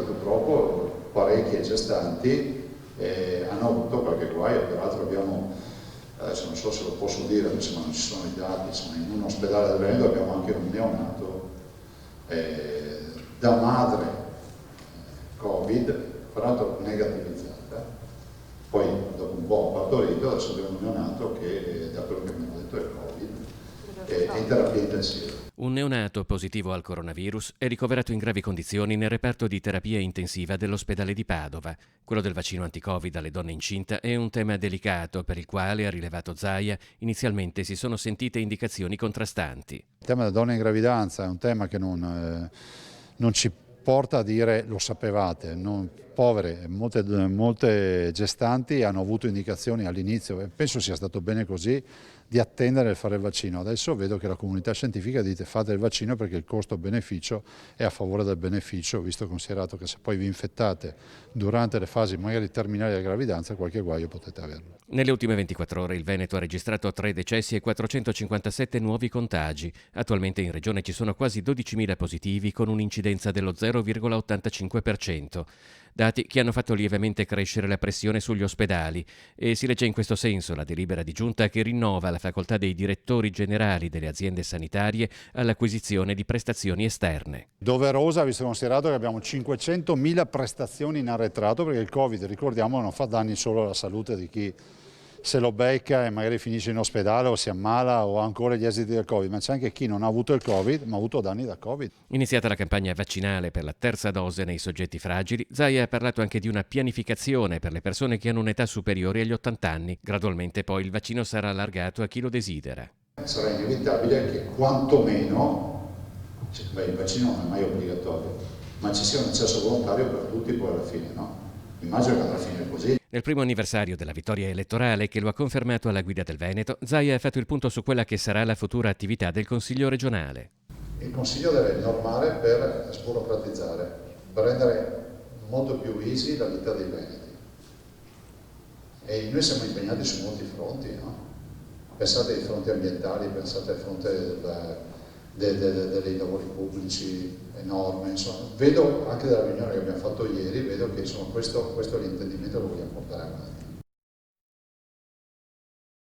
Purtroppo parecchie gestanti hanno avuto qualche guaio, peraltro abbiamo, adesso non so se lo posso dire, ma non ci sono i dati, insomma, in un ospedale del Veneto abbiamo anche un neonato da madre Covid, peraltro negativizzata, poi dopo un po' partorito, adesso abbiamo un neonato che da quello che mi hanno detto è Covid, è in terapia intensiva. Un neonato positivo al coronavirus è ricoverato in gravi condizioni nel reparto di terapia intensiva dell'ospedale di Padova. Quello del vaccino anti-Covid alle donne incinta è un tema delicato per il quale, ha rilevato Zaia, inizialmente si sono sentite indicazioni contrastanti. Il tema delle donne in gravidanza è un tema che non ci porta a dire lo sapevate. Povere, molte gestanti hanno avuto indicazioni all'inizio e penso sia stato bene così di attendere e fare il vaccino. Adesso vedo che la comunità scientifica dice fate il vaccino perché il costo-beneficio è a favore del beneficio, visto considerato che se poi vi infettate durante le fasi magari terminali della gravidanza qualche guaio potete averlo. Nelle ultime 24 ore il Veneto ha registrato 3 decessi e 457 nuovi contagi. Attualmente in regione ci sono quasi 12.000 positivi con un'incidenza dello 0,85%. Dati che hanno fatto lievemente crescere la pressione sugli ospedali e si legge in questo senso la delibera di giunta che rinnova la facoltà dei direttori generali delle aziende sanitarie all'acquisizione di prestazioni esterne. Doverosa, visto considerato che abbiamo 500.000 prestazioni in arretrato, perché il Covid, ricordiamo, non fa danni solo alla salute di chi se lo becca e magari finisce in ospedale o si ammala o ha ancora gli esiti del Covid, ma c'è anche chi non ha avuto il Covid ma ha avuto danni da Covid. Iniziata la campagna vaccinale per la terza dose nei soggetti fragili, Zaia ha parlato anche di una pianificazione per le persone che hanno un'età superiore agli 80 anni. Gradualmente poi il vaccino sarà allargato a chi lo desidera. Sarà inevitabile che quantomeno, il vaccino non è mai obbligatorio, ma ci sia un accesso volontario per tutti poi alla fine, no? Immagino che alla fine è così. Nel primo anniversario della vittoria elettorale, che lo ha confermato alla guida del Veneto, Zaia ha fatto il punto su quella che sarà la futura attività del Consiglio regionale. Il Consiglio deve normare per sburocratizzare, per rendere molto più easy la vita dei veneti. E noi siamo impegnati su molti fronti, no? Pensate ai fronti ambientali, pensate al fronte dei lavori pubblici enorme, insomma. Vedo anche dalla riunione che abbiamo fatto ieri, vedo che insomma, questo è l'intendimento che vogliamo portare avanti.